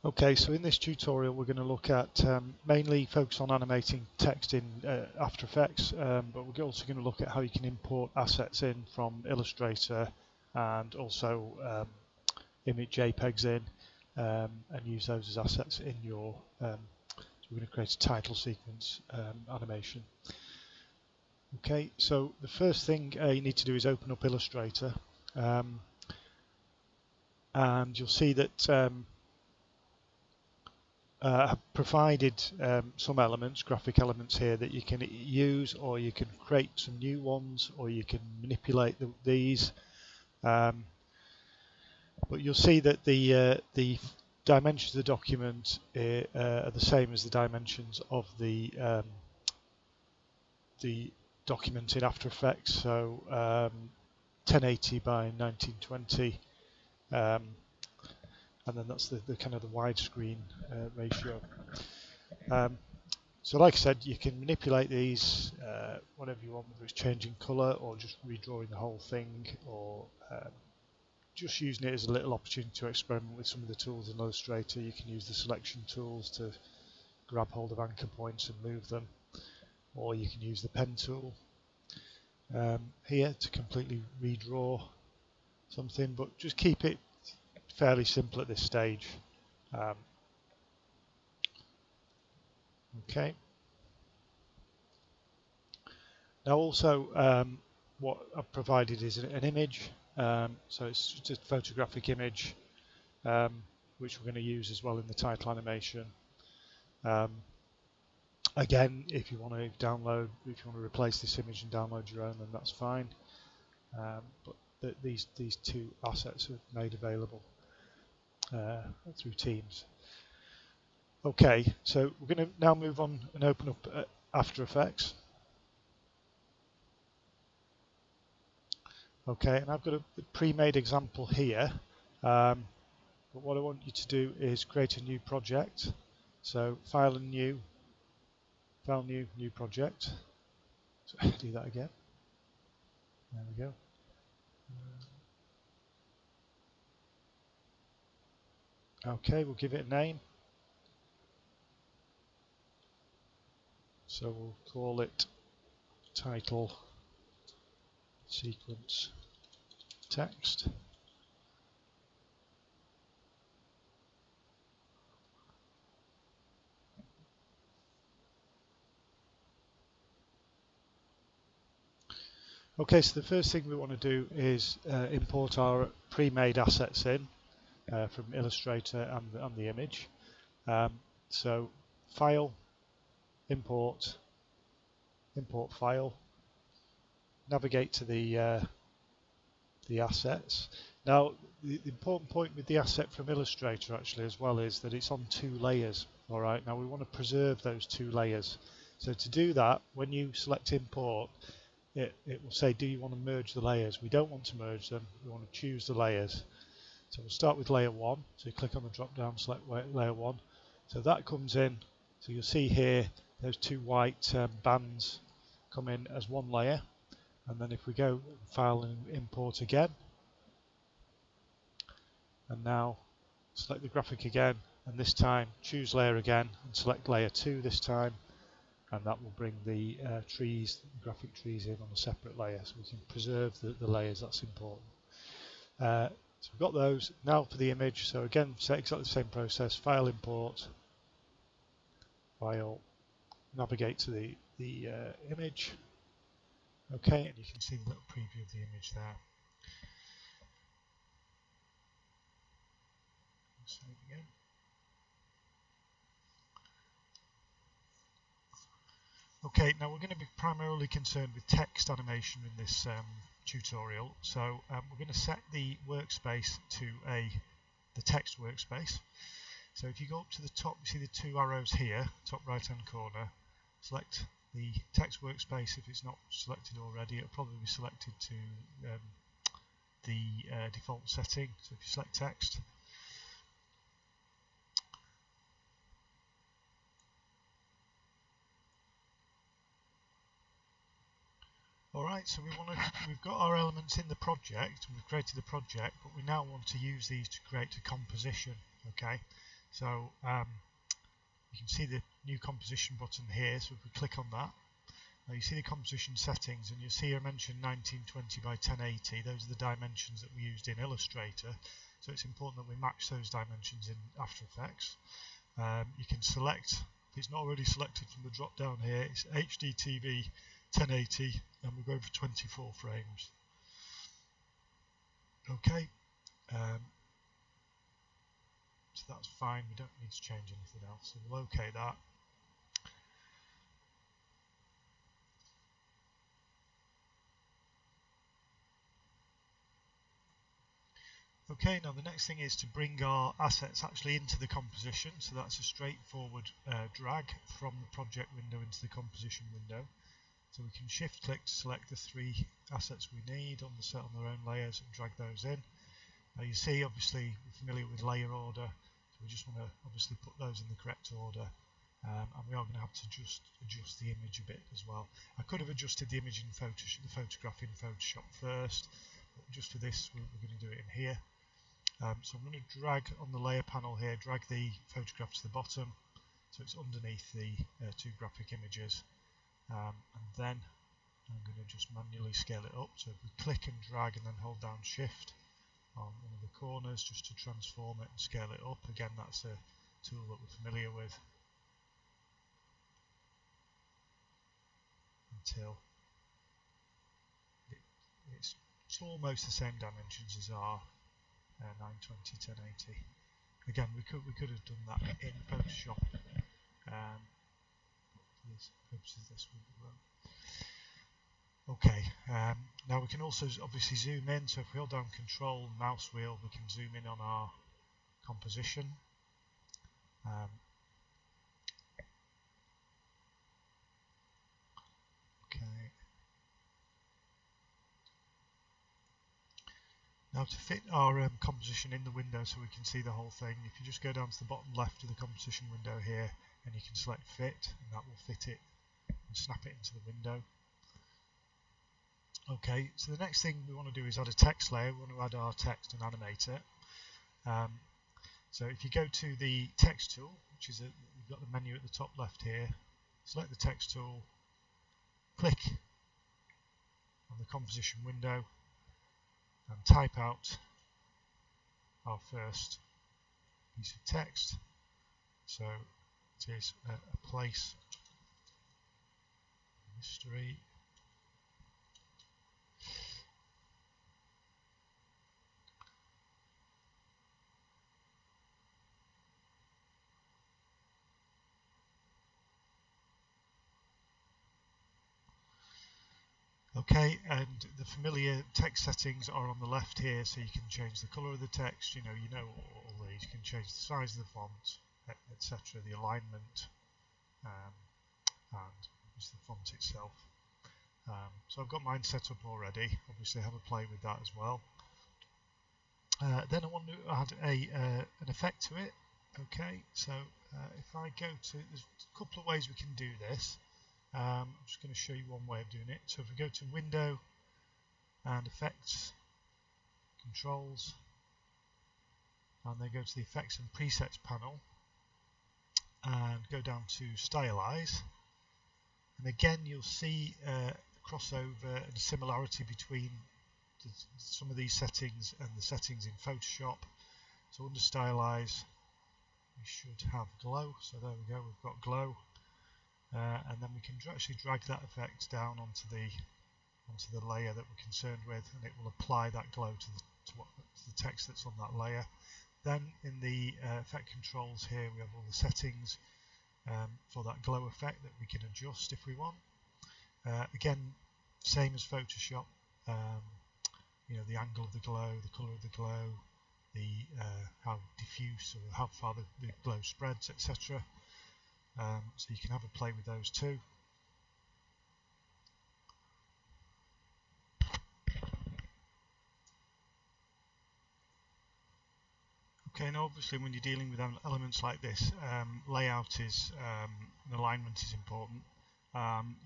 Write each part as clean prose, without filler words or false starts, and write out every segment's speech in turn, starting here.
Okay, so in this tutorial we're going to look at mainly focus on animating text in After Effects, but we're also going to look at how you can import assets in from Illustrator and also image JPEGs in and use those as assets in your, so we're going to create a title sequence animation. Okay, so the first thing you need to do is open up Illustrator, and you'll see that I've provided some elements, graphic elements here that you can use, or you can create some new ones, or you can manipulate these. But you'll see that the dimensions of the document are the same as the dimensions of the document in After Effects. So 1080 by 1920. And then that's the kind of the widescreen ratio. So like I said, you can manipulate these whatever you want, whether it's changing colour or just redrawing the whole thing, or just using it as a little opportunity to experiment with some of the tools in Illustrator. You can use the selection tools to grab hold of anchor points and move them, or you can use the pen tool here to completely redraw something, but just keep it fairly simple at this stage. Okay. Now also what I've provided is an image, so it's just a photographic image which we're going to use as well in the title animation. Again, if you want to download, if you want to replace this image and download your own, then that's fine. But these two assets are made available through Teams. Okay, so we're going to now move on and open up After Effects. Okay, and I've got a pre-made example here, but what I want you to do is create a new project. So File and New, File New, New Project. So do that again. There we go. Okay, we'll give it a name. So we'll call it title sequence text. Okay, so the first thing we want to do is import our pre-made assets in from Illustrator and the image. So File, Import, Import File, navigate to the assets. Now the important point with the asset from Illustrator actually as well is that it's on two layers. Alright, now we want to preserve those two layers. So to do that, when you select Import, it will say, do you want to merge the layers? We don't want to merge them, we want to choose the layers. So we'll start with layer 1, so you click on the drop down, select layer 1. So that comes in, so you'll see here those two white bands come in as one layer. And then if we go File and Import again, and now select the graphic again, and this time choose layer again and select layer 2 this time, and that will bring the trees, the graphic trees in on a separate layer, so we can preserve the layers. That's important. So we've got those. Now for the image, so again set exactly the same process, File, Import, File, navigate to the image. Okay, and you can see the little preview of the image there. Save again. Okay, now we're going to be primarily concerned with text animation in this tutorial. So we're going to set the workspace to the text workspace. So if you go up to the top, you see the two arrows here, top right hand corner, select the text workspace. If it's not selected already, it'll probably be selected to the default setting. So if you select text, alright, so we've got our elements in the project, we've created the project, but we now want to use these to create a composition. Okay, So you can see the new composition button here, so if we click on that, now you see the composition settings, and you see I mentioned 1920 by 1080. Those are the dimensions that we used in Illustrator, so it's important that we match those dimensions in After Effects. You can select, if it's not already selected from the drop down here, it's HDTV 1080, and we're going for 24 frames. Okay, so that's fine, we don't need to change anything else, so we'll OK that. Okay, now the next thing is to bring our assets actually into the composition, so that's a straightforward drag from the project window into the composition window. So we can shift click to select the 3 assets we need on their own layers and drag those in. Now you see, obviously we're familiar with layer order, so we just want to obviously put those in the correct order, and we are going to have to just adjust the image a bit as well. I could have adjusted the image in Photoshop, the photograph in Photoshop first, but just for this we're going to do it in here. So I'm going to drag on the layer panel here, drag the photograph to the bottom, so it's underneath the 2 graphic images, and then I'm going to just manually scale it up. So if we click and drag and then hold down shift on one of the corners just to transform it and scale it up, again that's a tool that we're familiar with, until it's almost the same dimensions as our 920 1080. Again, we could have done that in Photoshop. For this purposes, this will be wrong. Okay, now we can also obviously zoom in. So if we hold down Control mouse wheel, we can zoom in on our composition. Okay. Now to fit our composition in the window so we can see the whole thing, if you just go down to the bottom left of the composition window here, and you can select fit, and that will fit it and snap it into the window. Okay, so the next thing we want to do is add a text layer. We want to add our text and animate it. So if you go to the text tool, which is you've got the menu at the top left here, select the text tool, click on the composition window, and type out our first piece of text. So it is a place mystery. Okay, and the familiar text settings are on the left here, so you can change the color of the text. You know all these. You can change the size of the font, etc., the alignment, and just the font itself. So I've got mine set up already. Obviously, have a play with that as well. Then I want to add an effect to it. Okay, so if I go to, there's a couple of ways we can do this. I'm just going to show you one way of doing it. So if we go to Window and Effects, Controls, and then go to the Effects and Presets panel, and go down to Stylize, and again you'll see crossover and similarity between some of these settings and the settings in Photoshop. So under Stylize we should have Glow, so there we go, we've got Glow. And then we can actually drag that effect down onto the layer that we're concerned with, and it will apply that glow to the text that's on that layer. Then in the effect controls here we have all the settings for that glow effect that we can adjust if we want. Again, same as Photoshop, you know, the angle of the glow, the colour of the glow, the how diffuse or how far the glow spreads, etc. So you can have a play with those too. Okay, now obviously when you're dealing with elements like this, layout is and alignment is important.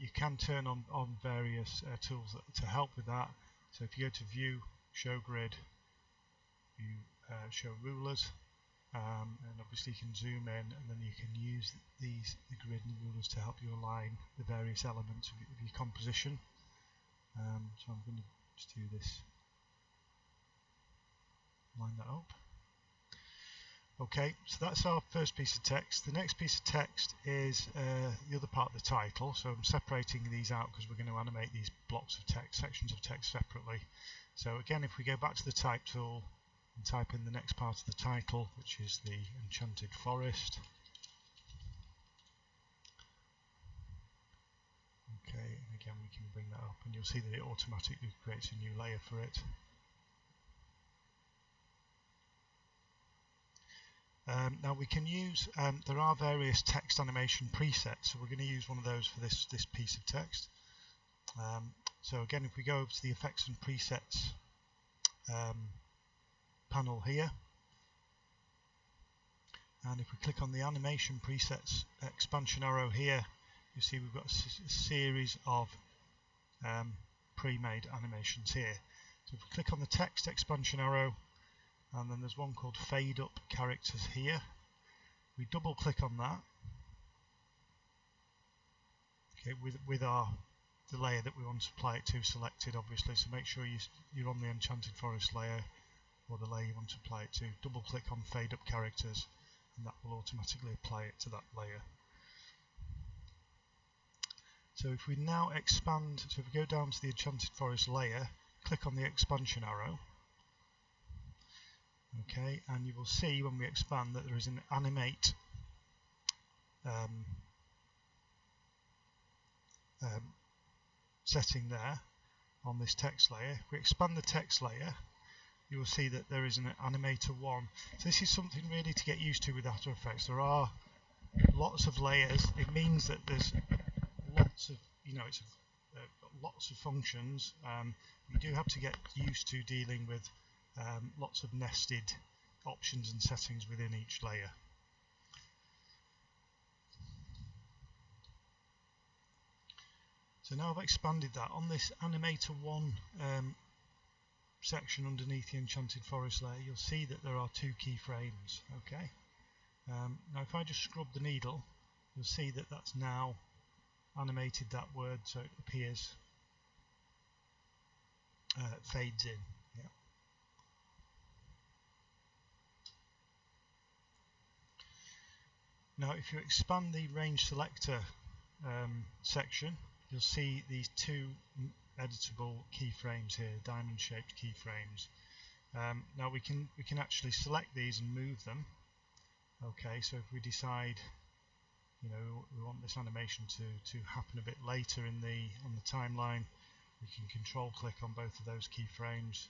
You can turn on various tools to help with that. So if you go to View, Show Grid, you show rulers, and obviously you can zoom in, and then you can use the grid and rulers to help you align the various elements of your composition. So I'm going to just do this, line that up. Okay, so that's our first piece of text. The next piece of text is the other part of the title. So I'm separating these out because we're going to animate these blocks of text, sections of text separately. So again, if we go back to the type tool and type in the next part of the title, which is the Enchanted Forest. Okay, and again we can bring that up and you'll see that it automatically creates a new layer for it. Now we can use, there are various text animation presets, so we're going to use one of those for this piece of text. So again, if we go over to the Effects and Presets panel here, and if we click on the Animation Presets expansion arrow here, you see we've got a series of pre-made animations here. So if we click on the Text expansion arrow, and then there's one called Fade Up Characters here. We double click on that, okay, with the layer that we want to apply it to selected, obviously. So make sure you're on the Enchanted Forest layer, or the layer you want to apply it to. Double click on Fade Up Characters, and that will automatically apply it to that layer. So if we now expand, so if we go down to the Enchanted Forest layer, click on the expansion arrow. Okay, and you will see when we expand that there is an animate setting there on this text layer. If we expand the text layer, you will see that there is an animator 1. So this is something really to get used to with After Effects. There are lots of layers. It means that there's lots of, it's lots of functions. You do have to get used to dealing with lots of nested options and settings within each layer. So now I've expanded that. On this Animator 1 section underneath the Enchanted Forest layer, you'll see that there are 2 keyframes. Okay. Now if I just scrub the needle, you'll see that that's now animated that word so it appears, fades in. Yeah. Now if you expand the range selector section, you'll see these 2 editable keyframes here, diamond shaped keyframes. Now we can actually select these and move them. Okay, so if we decide we want this animation to happen a bit later on the timeline, we can control click on both of those keyframes,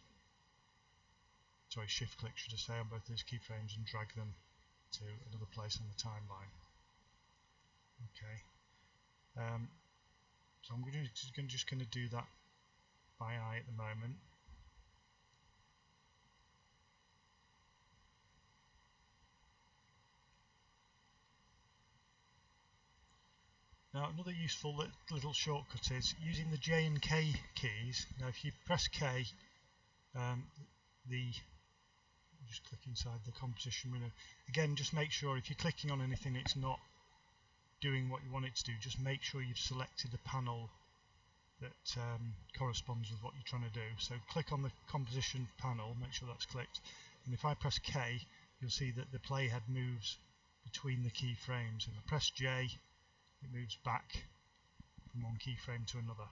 sorry, shift click should I say, on both those keyframes and drag them to another place on the timeline. Okay, so I'm just going to do that by eye at the moment. Now another useful little shortcut is using the J and K keys. Now if you press K, just click inside the composition window. Again, just make sure if you're clicking on anything it's not doing what you want it to do. Just make sure you've selected a panel that corresponds with what you're trying to do. So click on the composition panel, make sure that's clicked, and if I press K, you'll see that the playhead moves between the keyframes. If I press J, it moves back from one keyframe to another.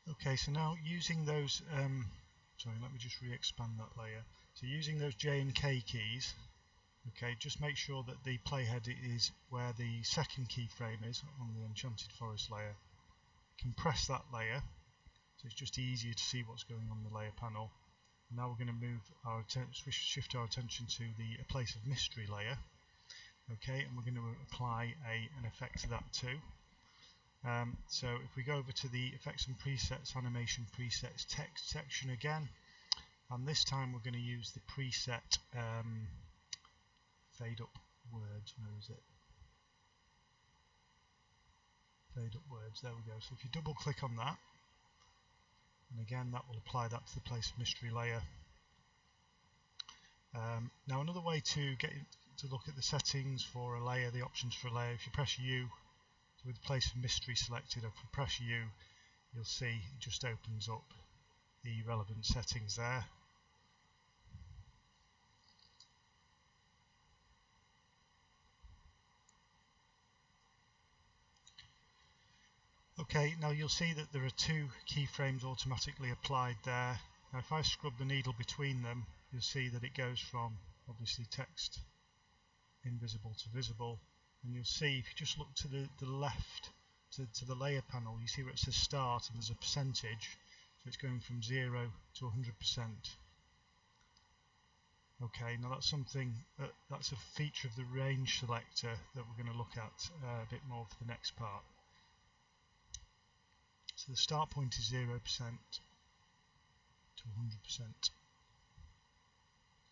Okay, so now using those, sorry, let me just re-expand that layer. So using those J and K keys, okay, just make sure that the playhead is where the second keyframe is on the Enchanted Forest layer. Compress that layer, so it's just easier to see what's going on in the layer panel. And now we're going to move our shift our attention to the Place of Mystery layer. Okay, and we're going to apply an effect to that too. So if we go over to the Effects and Presets, Animation Presets text section again, and this time we're going to use the preset Fade Up Words. Where is it? Fade Up Words, there we go. So if you double click on that, and again that will apply that to the Place of Mystery layer. Now another way to get to look at the settings for a layer, the options for a layer, if you press U, so with the place of mystery selected, if you press U, you'll see it just opens up the relevant settings there. Okay, now you'll see that there are two keyframes automatically applied there. Now if I scrub the needle between them, you'll see that it goes from obviously text invisible to visible, and you'll see if you just look to the left to the layer panel, you see where it says start and there's a percentage, so it's going from 0 to 100%. Okay, now that's something that's a feature of the range selector that we're going to look at a bit more for the next part. So the start point is 0% to 100%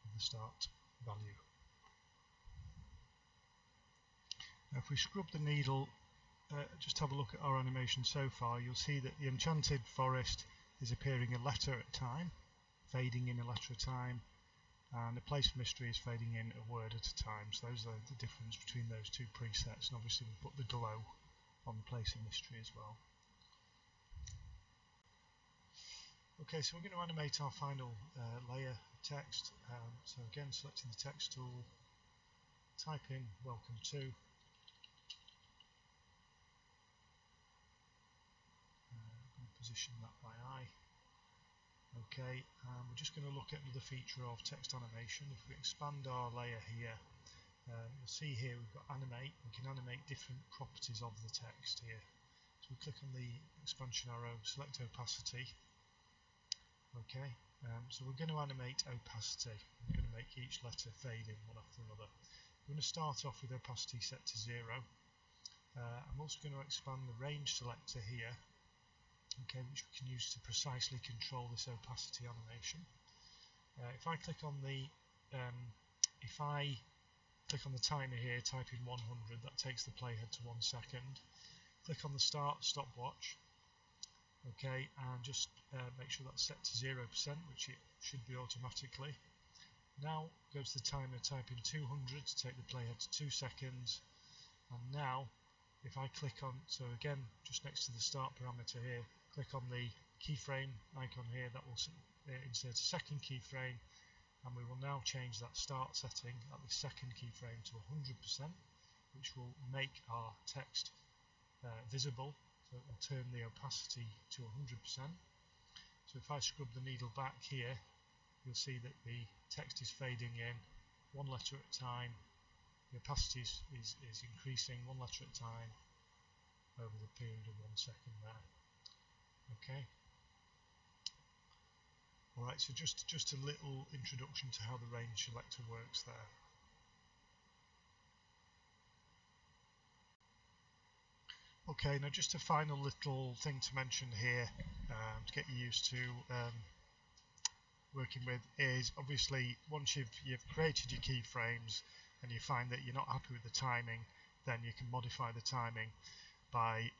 of the start value. Now if we scrub the needle, just have a look at our animation so far, you'll see that the enchanted forest is appearing a letter at a time, fading in a letter at a time, and the place of mystery is fading in a word at a time. So those are the difference between those two presets, and obviously we put the glow on the place of mystery as well. Okay, so we're going to animate our final layer of text. So again, selecting the text tool, type in welcome to, position that by eye. Okay, we're just going to look at another feature of text animation. If we expand our layer here, you'll see here we've got animate. We can animate different properties of the text here. So we click on the expansion arrow, select opacity. Okay, so we're going to animate opacity. We're going to make each letter fade in one after another. We're going to start off with opacity set to 0. I'm also going to expand the range selector here, okay, which we can use to precisely control this opacity animation. If I click on the timer here, type in 100, that takes the playhead to 1 second. Click on the start stopwatch, okay, and just make sure that's set to 0%, which it should be automatically. Now go to the timer, type in 200 to take the playhead to 2 seconds, and now if I click on, so again just next to the start parameter here, click on the keyframe icon here, that will insert a second keyframe, and we will now change that start setting at the second keyframe to 100%, which will make our text visible, so it will turn the opacity to 100%. So if I scrub the needle back here, you'll see that the text is fading in one letter at a time. The opacity is increasing one letter at a time over the period of 1 second there. Okay. Alright, so just a little introduction to how the range selector works there. Okay, now just a final little thing to mention here to get you used to working with is obviously once you've created your keyframes and you find that you're not happy with the timing, then you can modify the timing by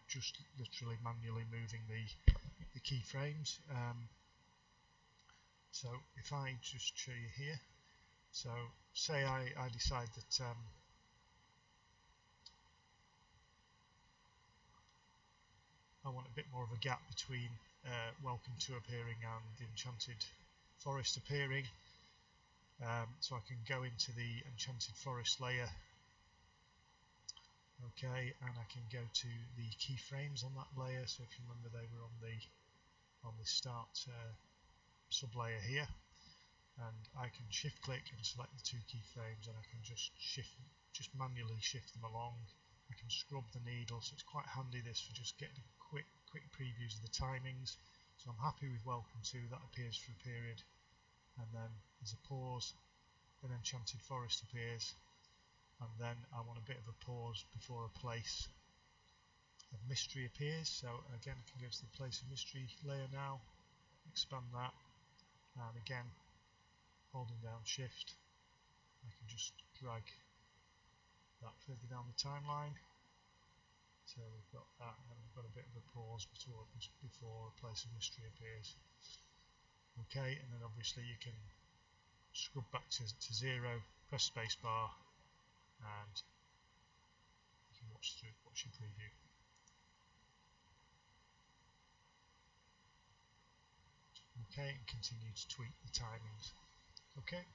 just literally manually moving the keyframes. So if I just show you here, so say I decide that I want a bit more of a gap between welcome to appearing and the enchanted forest appearing, so I can go into the enchanted forest layer, okay, and I can go to the keyframes on that layer. So if you remember, they were on the start sub layer here, and I can shift click and select the two keyframes, and I can just manually shift them along. I can scrub the needle, so it's quite handy this for just getting quick previews of the timings. So I'm happy with welcome to, that appears for a period, and then there's a pause, then enchanted forest appears, and then I want a bit of a pause before a place of mystery appears. So again, I can go to the place of mystery layer now, expand that, and again holding down shift I can just drag that further down the timeline. So we've got that, and then we've got a bit of a pause before a place of mystery appears. Okay, and then obviously you can scrub back to 0, press spacebar, and you can watch your preview. Okay, and continue to tweak the timings. Okay.